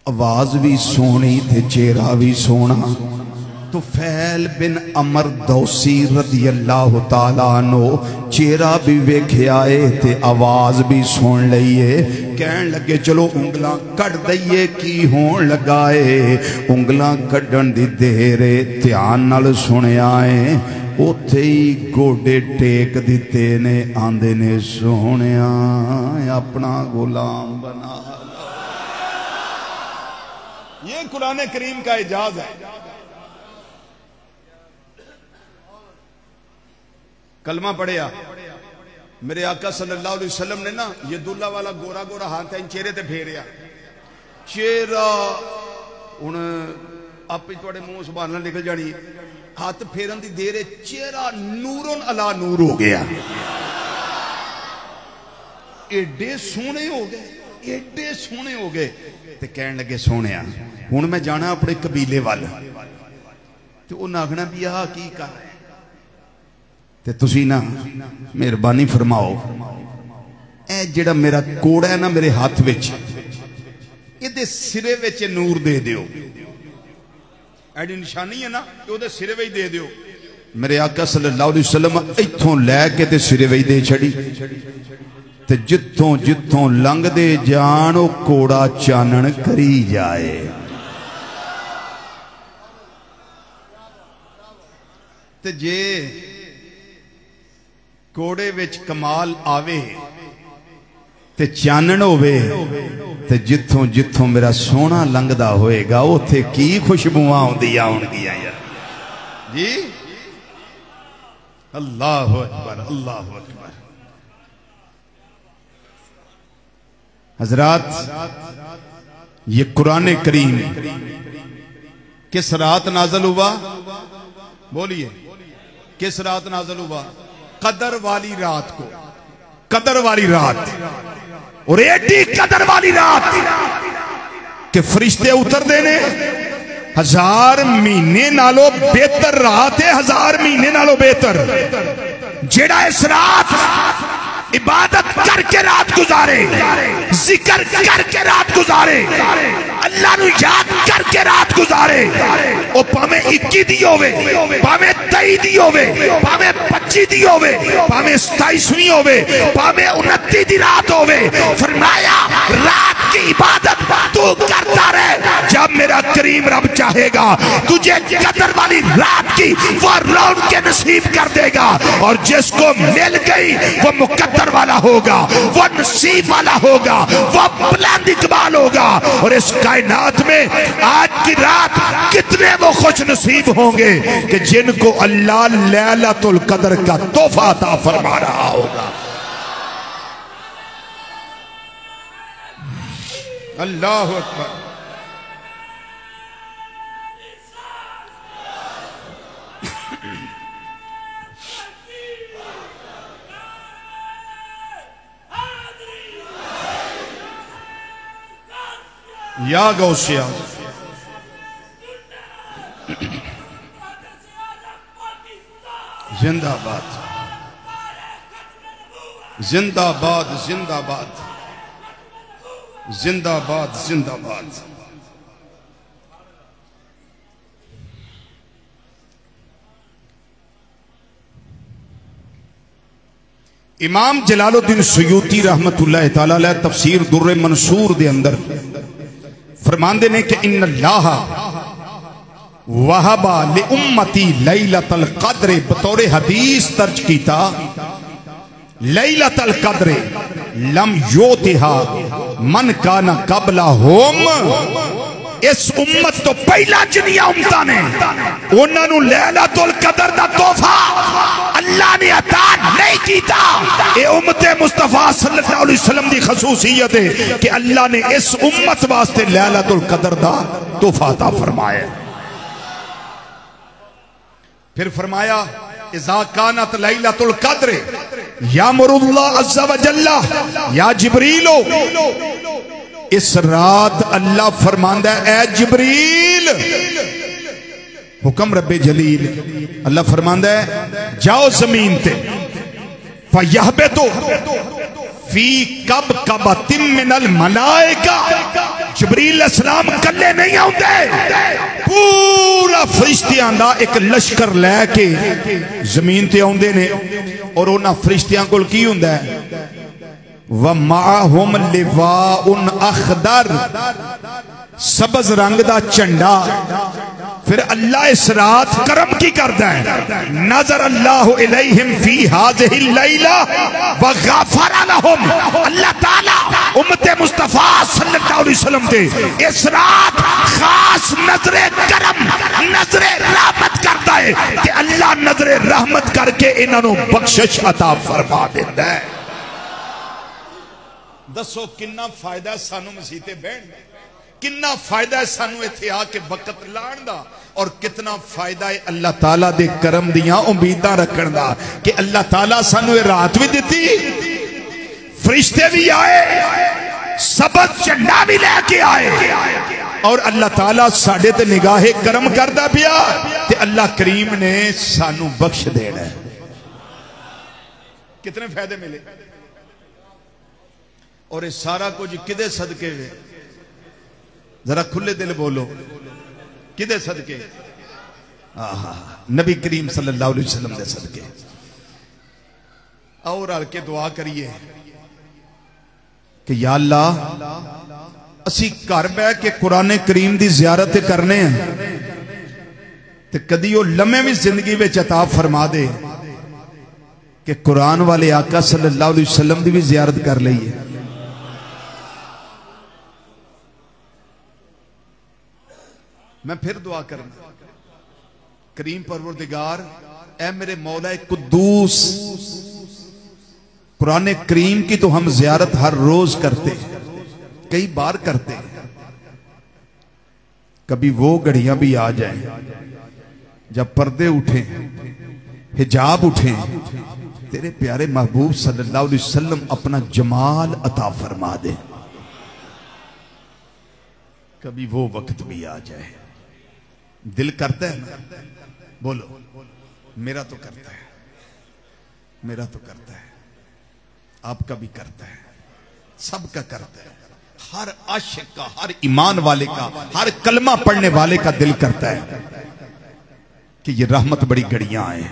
आवाज भी सोहनी ते चेहरा भी सोहना। तुफैल बिन अमर दौसी रदी अल्लाह तआला नो चेहरा भी वेख्या है ते आवाज भी सुन लईए। कहन लगे चलो उंगलां कट दईए, की होण लगा है? उंगलां कड्डण दी देर ध्यान नाल सुनिया है, उथे ही गोडे टेक दिते ने, आंदे ने सोहणिया अपना गुलाम बना। ये कुरान करीम का इजाज है। कलमा पढ़िया मेरे आका सल्लल्लाहु अलैहि वसल्लम ने ना यदुल्ला वाला गोरा गोरा हाथ है चेहरे ते फेरिया। चेहरा हुण आप ही थोड़े मुंह सुभान अल्लाह निकल जानी। हाथ फेरन दी देर चेहरा नूरों अला नूर हो गया। एडे सोहने हो गए, एडे सोहने हो गए। ते कहन लगे सोहणिया हुण मैं जाना अपने कबीले वाल, ते उन्हां आखना भी आह की कर रहे ते तुसी ना मेहरबानी फरमाओ, ए जिहड़ा मेरा कोड़ा है ना मेरे हाथ विच, इहदे सिरे विच नूर दे दिओ। एडी निशानी है ना ओहदे सिरे विच दे दिओ। मेरे आका सल्लल्लाहु अलैहि वसल्लम इत्थों लैके ते सिरे विच दे छड़ी, ते जिथों जिथों लंघदे जान ओ कोड़ा चानण करी जाए। ते जे कोड़े विच कमाल आवे ते चानण होवे, ते जिथों जिथों मेरा सोना लंघदा होएगा उथे की खुशबुआं आउंदियां होणगियां यार जी। अल्लाहु अकबर, अल्लाहु अकबर। हजरात, ये कुरान करीम किस रात नाज़िल हुआ? बोलिए किस रात नाज़िल हुआ? कदर वाली रात को। कदर वाली रात, और एडी कदर वाली रात कि फरिश्ते उतरदे ने। 1000 महीने नालों बेहतर रात है, 1000 महीने नालों बेहतर। जेड़ा इस रात इबादत करके रात गुजारे, जिक्र करके रात गुजारे, अल्लाह नू याद करके रात गुजारे, ओ भावे 21 दी होवे, भावे 23 दी होवे, भावे 25 दी होवे, भावे 27वीं होवे, भावे 29 दी रात होवे। फरमाया रात की इबादत तू करता रहे, जब मेरा करीम रब चाहेगा तुझे कदर वाली रात की वो रौनक के नसीब कर देगा। और जिसको मिल गई वो मुकद्दर वाला होगा, वो नसीब वाला होगा, वो बुलंद इकबाल होगा। और इस कायनात में आज की रात कितने वो खुश नसीब होंगे कि जिनको अल्लाह लैलतुल कदर का तोहफा अता फरमा रहा होगा। अल्लाहु अकबर। या गौसिया जिंदाबाद, जिंदाबाद, जिंदाबाद, जिंदाबाद, जिंदाबाद। इमाम जलालुद्दीन सुयूती रहमतुल्लाह तआला अलैह तफसीर दुर्र मंसूर दे अंदर फरमांदे ने कि इन्नल्लाह वहबा लि उम्मती लैलतुल कद्र, बतौर हदीस दर्ज कीता लैलतुल कद्र लम योतिहा मन काना कबला होम। इस उम्मत तो पहला जिन्नियां उम्मतां ने उन्हां नूं लैलतुल कद्र दा तोहफा अल्लाह ने अता नहीं कीता। ये उम्मत मुस्तफा सल्लल्लाहु अलैहि वसल्लम दी खसूसियत है कि अल्लाह ने इस उम्मत वास्ते लैलतुल कद्र दा तोहफा अता फरमाया। फिर फरमाया इज़ा कानत लैलतुल कद्र यामुरुल्लाह अज़्ज़ा व जल्ला या जिब्रीलो, इस रात अल्लाह फरमांदा है ए जिब्रील, हुक्म रब्बे जलील, अल्लाह फरमांदा है जाओ जमीन ते फयहबतु फी कब कबतिम मिनल मलाइका। जिब्रील अलैहिस्सलाम कल्ले नहीं आउंदे, पूरा फरिश्तियां दा एक लश्कर लैके जमीन ते आउंदे ने। और उन्हां फरिश्तियां कोल की हुंदा है? व माहुम लिवाउन अखदर, सबज रंग दा झंडा। फिर अल्लाह इस रात करम की करता है, नजर अल्लाह इलैहिम फी हाज़िहिल लैला व गफर लहुम। अल्लाह ताला उम्मते मुस्तफा सल्लल्लाहु अलैहि वसल्लम दे इस रात खास नजरे करम, नजरे रहमत करता है कि अल्लाह नजरे रहमत करके इन्हों बख्शिश अता फरमा देता है। दसो किन्ना फायदा सानू मसीते बहन, कितना फायदा है सानू इत्थे आके वक्त लाण दा, और कितना फायदा है अल्लाह ताला दे करम दियां उम्मीदां रखण दा कि अल्लाह ताला सानू ये रात भी दिती, फरिश्ते भी आए, सबज झंडा भी लेके आए, और अल्लाह ताला साडे ते निगाहे करम करदा पिया ते अल्लाह करीम ने सानू बख्श देना है। कितने फायदे मिले, और ये सारा कुछ किदे सदके वे? जरा खुले दिल बोलो, किदे सदके? नबी करीम सल्लल्लाहु अलैहि वसल्लम दे सदके। और हल के दुआ करिए कि या अल्लाह असी घर बह के कुरान करीम दी जियारत करने हैं ते कदी वो लम्हे भी जिंदगी में अता फरमा दे कि कुरान वाले आका सल्लल्लाहु अलैहि वसल्लम दी भी जियारत कर लईए। मैं फिर दुआ करना, करीम परवरदिगार ऐ मेरे मौला कुद्दूस, कुरान करीम की तो हम जियारत हर रोज करते हैं, कई बार करते हैं, कभी वो घड़ियां भी आ जाएं जब पर्दे उठे, हिजाब उठे, तेरे प्यारे महबूब सल्लल्लाहु अलैहि वसल्लम अपना जमाल अता फरमा दे। कभी वो वक्त भी आ जाए, दिल करता है ना? बोलो, मेरा तो करता है, मेरा तो करता है, आपका भी करता है, सबका करता है, हर आशिक का, हर ईमान वाले का, हर कलमा पढ़ने वाले का दिल करता है कि ये रहमत बड़ी घड़ियां आए।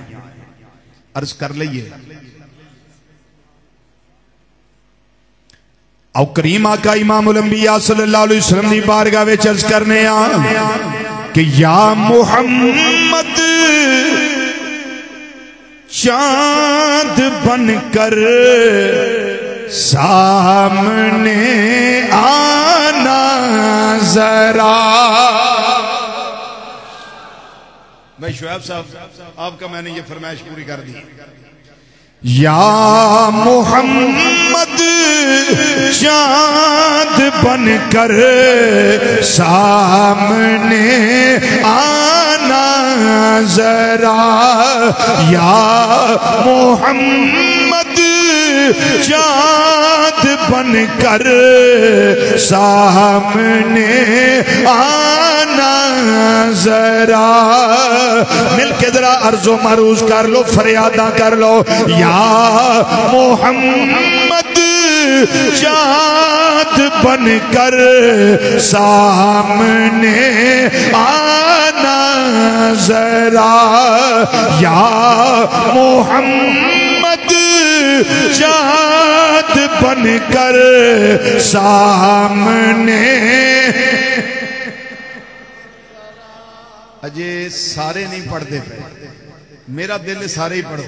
अर्ज कर लइए, औ करीम आका इमामुल अंबिया सल्लल्लाहु अलैहि वसल्लम दी बारगाह विच अर्ज करने कि या मोहम्मद चांद बनकर सामने आना जरा। भाई शुएब साहब, आपका मैंने ये फरमाइश पूरी कर दी। या मोहम्मद चांद बनकर सामने आना जरा, या मोहम्मद चांद बनकर सामने आना जरा। मिलके जरा अर्जो मरूज कर लो, फरियादा कर लो। या मोहम्मद चाँद बनकर सामने आना जरा, या मोहम्मद चाँद बनकर सामने। अजय सारे नहीं पढ़ते पे, मेरा दिल सारे ही पढ़ो,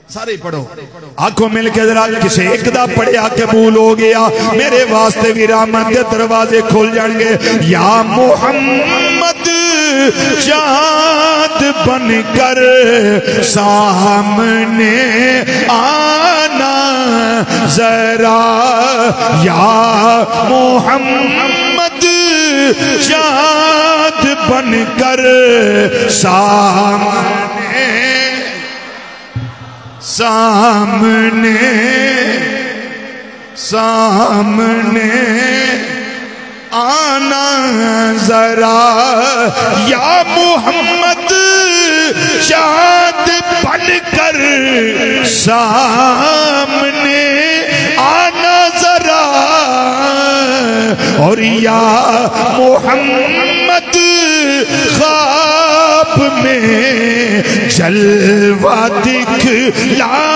सारे ही पढ़ो। आंखों मिल के जरा किसी एक दा पढ़िया कबूल हो गया, मेरे वास्ते भी रहमत के दरवाजे खुल जाएंगे। या मोहम्मद चाँद बनकर सामने आना जरा, या मोहम्मद चाँद बनकर सामने सामने सामने जरा या मोहम्मद चाँद बनकर सामने आना जरा और या मोहम्मद ख्वाब में जलवा दिखलाना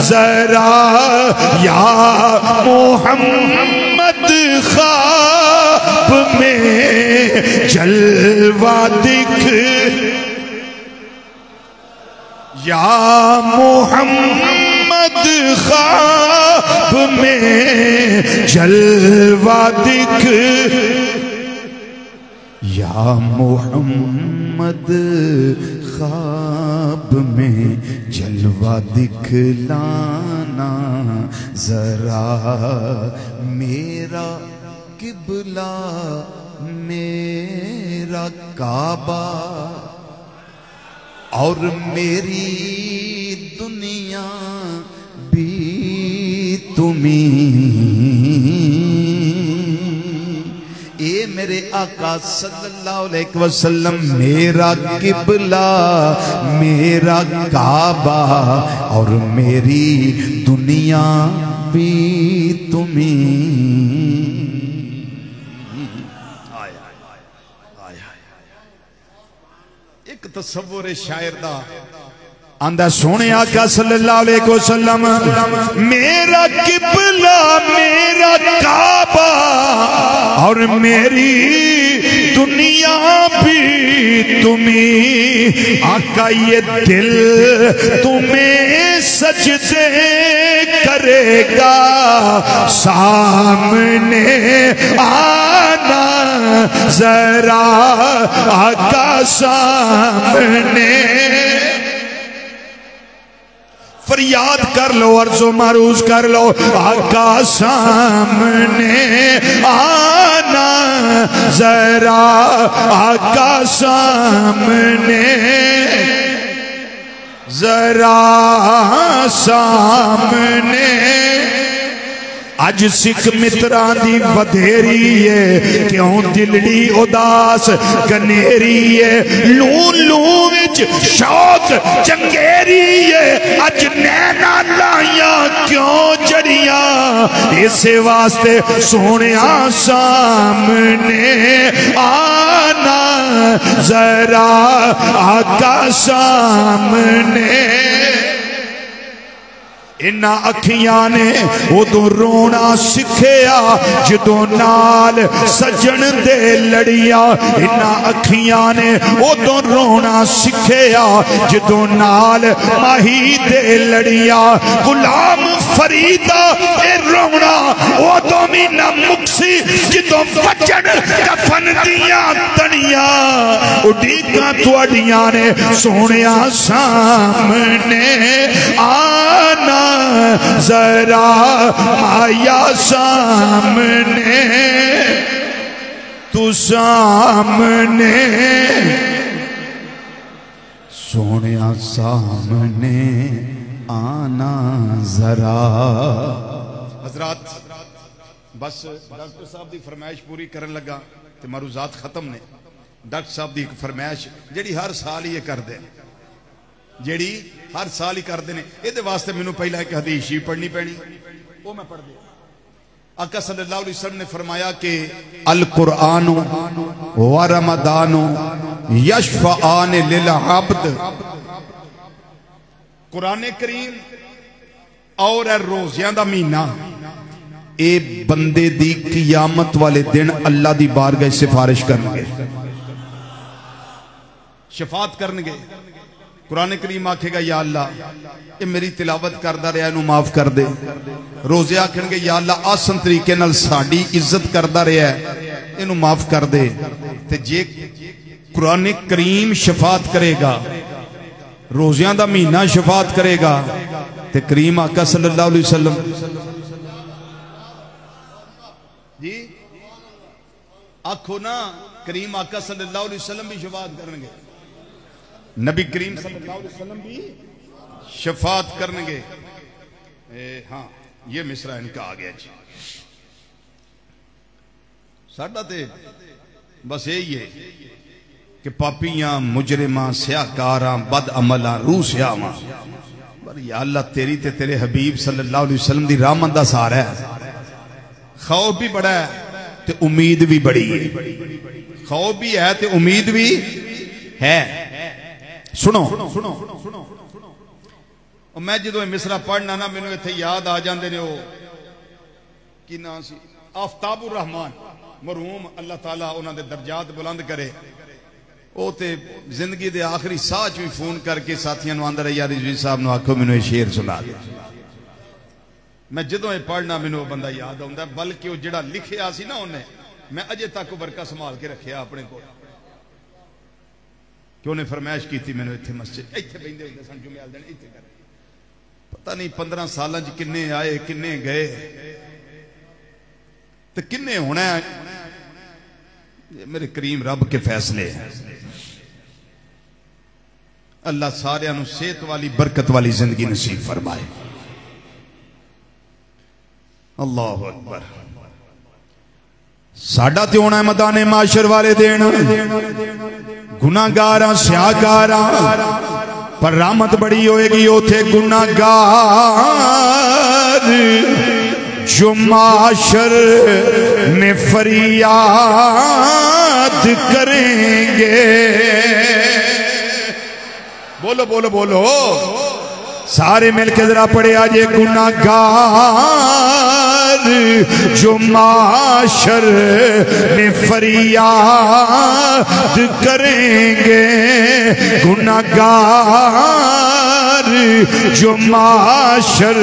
जरा या मोहम्मद ख्वाब में जलवा दिख या मोहम्मद ख्वाब में जलवा दिख या मोहम्मद ख्वाब में जलवा दिखलाना जरा मेरा किबला मेरा काबा और मेरी दुनिया भी तुम्हीं ए मेरे आका सल्लल्लाहु अलैहि वसल्लम मेरा किबला मेरा काबा और मेरी दुनिया भी तुम्हीं। एक तसव्वुर शायर दा आंदा सोने आका सल्लल्लाहु अलैहि वसल्लम मेरा किबला मेरा काबा और मेरी दुनिया भी तुम्हीं। आका ये दिल तुम्हें सजदे करेगा सामने आना जरा आका सामने फरियाद कर लो अर्ज़ो मारूज कर लो आका सामने आना जरा आका सामने जरा सामने। अज सिख मित्रा दी वधेरी है क्यों दिलड़ी उदास कनेरी है लू लू विच शौक चंगेरी है अज नैना लाइया क्यों जड़िया इसे वास्ते सोने सामने आना जरा आका सामने। इन्ना अखियां ने उदो रोना सिखिया जदों नाल सजन दे लड़िया इन्ना अखियां ने उदो रोना सिखिया जदों नाल माही दे लड़िया गुलाम फरीदा ए रोना उदो भी ना मुक्सी जदों वजन कफन दियां तड़ियां उड़ीकां तुहाडियां ने सोनिया सामने आना जरा आया सामने तू सामने सोनिया सामने आना जरा। हजरात बस डॉक्टर साहब की फरमाइश पूरी करन लगा ते मरूजात खत्म ने। डॉक्टर साहब की एक फरमाइश जिहड़ी हर साल ही करदे जिहड़ी हर साल ही करते हैं ये वास्ते मैनू पहला एक हदीस ही पढ़नी पैनी वो मैं पढ़ दिया। आका सल्लल्लाहु अलैहि वसल्लम ने फरमाया कि अल कुरान व रमदान यशफआन लिल अब्द कुरान करीम और रोज़ियां दा महीना ए बंदे दी कियामत वाले दिन अल्लाह दी बारगाह सिफारिश करनगे शफात करनगे। कुरान करीम आखेगा या अल्लाह ये मेरी तिलावत करदा रहा इनू माफ कर दे। रोजे आखणगे या अल्लाह आसन तरीके नाल साडी इज्जत करदा रहा इनू माफ कर दे। ते जे कुरान करीम शफात करेगा रोज़ियां दा महीना शफात करेगा ते करीम आका सल्लल्लाहु अलैहि वसल्लम जी आखो ना करीम आका सल्लल्लाहु अलैहि वसल्लम भी शफात करनगे नबी करीम सल्लल्लाहु अलैहि वसल्लम भी शफात करनगे। हाँ ये मिसरा इनका आ गया जी। साडा ते बस यही है कि पापियां मुजरिमां स्याकारां बद अमलां रूह स्यावां, पर या अल्लाह तेरी ते तेरे हबीब सल्लल्लाहु अलैहि वसल्लम दी रहमत दा सहारा है। खौफ भी बड़ा है ते उम्मीद भी बड़ी है, खौफ भी है ते उम्मीद भी है। सुनो मैं जो मिसरा पढ़ना ना मैनू इत्थे याद आ जाते ने, की नाम सी आफ्ताबुर रहमान मरहूम, अल्लाह ताला उन्होंने दर्जात बुलंद करे। वो तो जिंदगी के आखिरी साह च भी फोन करके साथियों आंदा रहा, यार रिजवी साहब ने आखो मैनू शेर सुना दे। मैं जो ये पढ़ना मैनू बंदा याद आता, बल्कि वो जो लिखिया सी ना उन्हें, मैं अजे तक वर्का संभाल के रखिया अपने को, कि उन्हें फरमाइश की मैनू इत्थे मस्जिद इत्थे बहिंदे हुंदे सन जुम्मे दिन इत्थे कर, पता नहीं 15 सालों च किन्ने आए किन्ने गए तो किन्ने होना है। मेरे करीम रब के फैसले हैं। अल्लाह सारियां नू सेहत वाली बरकत वाली जिंदगी नसीब फरमाए। अल्लाह अकबर। साडा ते होना है मैदाने माशर वाले दिन, गुनाहगारां स्याहकारां, पर रहमत बड़ी होएगी उथे गुनाहगार जो माशर में फरियाद करेंगे। बोलो बोलो बोलो सारे मिलके जरा पढ़े आज, गुनाहगार जो माशर में फरियाद करेंगे, गुनाहगार जो माशर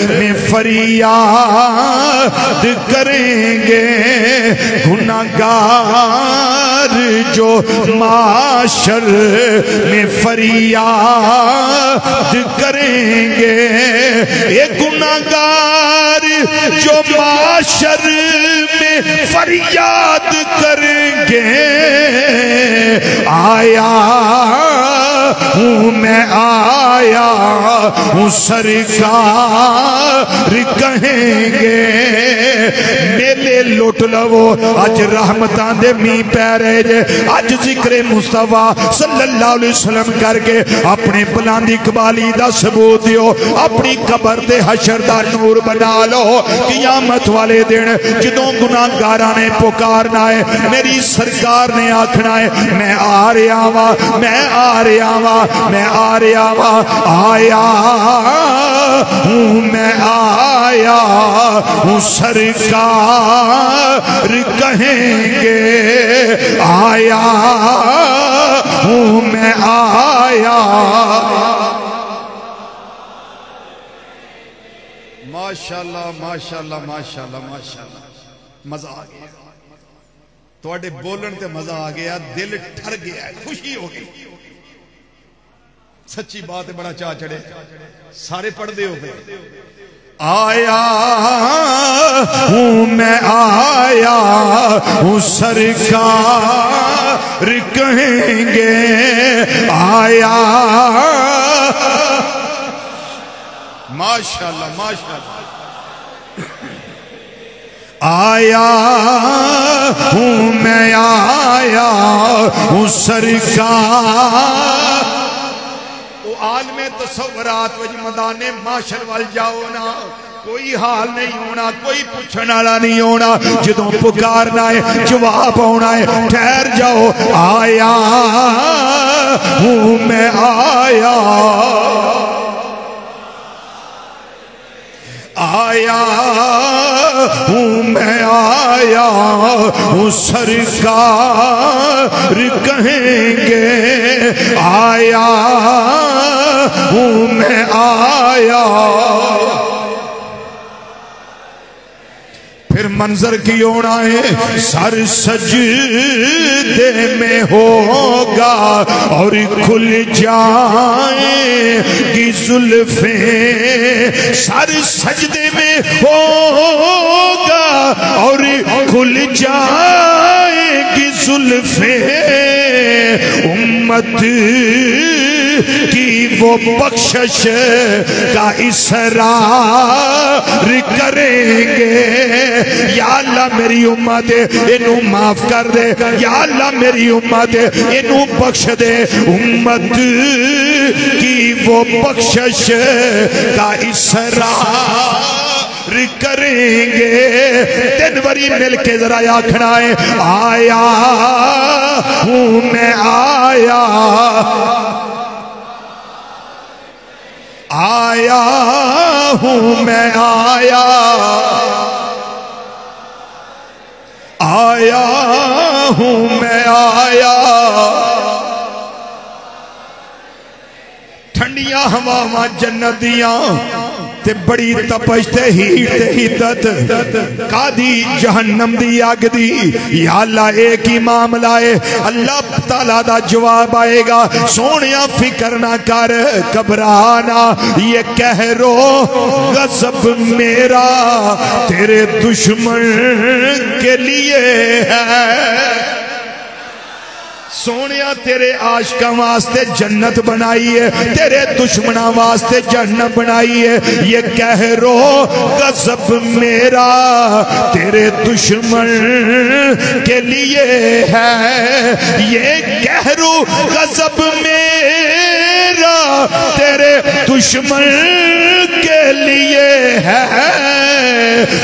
में फरियाद करेंगे, गुनाहगार जो माशर में फरियाद करेंगे। ये गुनाहगार जो माशर में फरियाद करेंगे, आया हूँ मैं आया हूँ सरकार कहेंगे। मेले लुट लवो अज रहमतां दे मींह पै रहे जे, अज जिक्र मुस्तफा सल्लल्लाहु अलैहि वसल्लम करके अपने बुलंद इकबाली दा सबूत दियो, अपनी कबर ते हशर दा नूर बना लो। कियामत वाले दिन जदों गुनाहगारां ने पुकारना है, मेरी सरकार ने आखना है मैं आ रहा वा, मैं आ रहा वा, मैं आ रहा वा, आया हूँ मैं आया हूँ सरकार कहेंगे, आया हूँ मैं आया। माशाल्लाह माशाल्लाह माशाल्लाह माशाल्लाह, मजा आ गया थोड़े बोलन ते, मजा आ गया, दिल ठर गया, खुशी हो गई। सच्ची बात है, बड़ा चाह चढ़े, सारे पढ़ते हो गए। आया हूँ मैं आया हूँ सरकार कहेंगे, आया माशाल्लाह माशाल्लाह, आया हूँ मैं आया हूँ सरकार। आलमे तसव्वुरात वच मैदाने माशर वाल जाओ ना, कोई हाल नहीं होना, कोई पूछने वाला नहीं होना, जदों पुकारना है जवाब आना है, ठहर जाओ। आया हूँ मैं आया, आया हूँ मैं आया हूँ सरकार कहेंगे, आया हूँ मैं आया। फिर मंजर की होना है, सर सजदे में होगा और खुल जाएगी जुल्फें, सर सजदे में होगा और खुल जाएगी जुल्फें, उम्मत की वो बख्शिश का इसरार करेंगे। या अल्लाह मेरी उम्मत इनू माफ कर दे, या अल्लाह मेरी उम्मत इनू बख्श दे। उम्मत की वो बख्शिश का इसरार करेंगे। 3 बारी मिलके जरा आखना है, आया हूं मैं, आया आया हूं मैं, आया आया हूं मैं, आया। ठंडिया हवावां जन्नत दियां ते बड़ी तपश ते हीट ते हिद्दत कादी जहन्नम दी अग दी। या अल्लाह एक ही मामला है, अल्लाह ताला दा जवाब आएगा। सोनिया फिक्र ना कर, घबराना, ये कहरो गज़ब मेरा तेरे दुश्मन के लिए है। सोनिया तेरे आशिकां वास्ते जन्नत बनाई है, तेरे दुश्मना वास्ते जहन्नम बनाई है। ये कहरो गज़ब मेरा तेरे दुश्मन के लिए है। ये कहरो गज़ब मेरा तेरे दुश्मन के लिए है।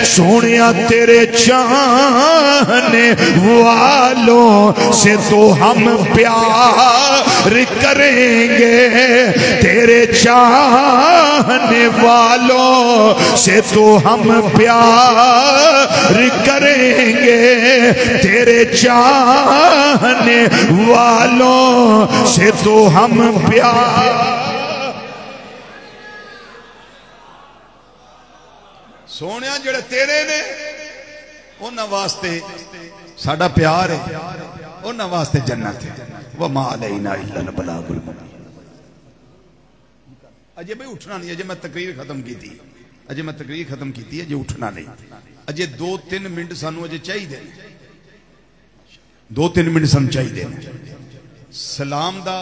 सोनिया तेरे चाहने वालों से तो हम प्यार करेंगे, तेरे चाहने वालों से तो हम प्यार करेंगे, तेरे चाहने वालों से तो हम प्यार। सोनिया जेड़े तेरे ने उन्हां वास्ते साडा प्यार है, उन्हां वास्ते जन्नत है। वमा अलैना इल्लल बलागुल मुबीन। अजे भाई उठना नहीं, अजे मैं तकरीर खत्म की थी, अजे मैं तकरीर खत्म की थी, अजे उठना नहीं। अजे 2-3 मिनट सानू अजे चाहिए, 2-3 मिनट सानू चाहिए। सलाम दा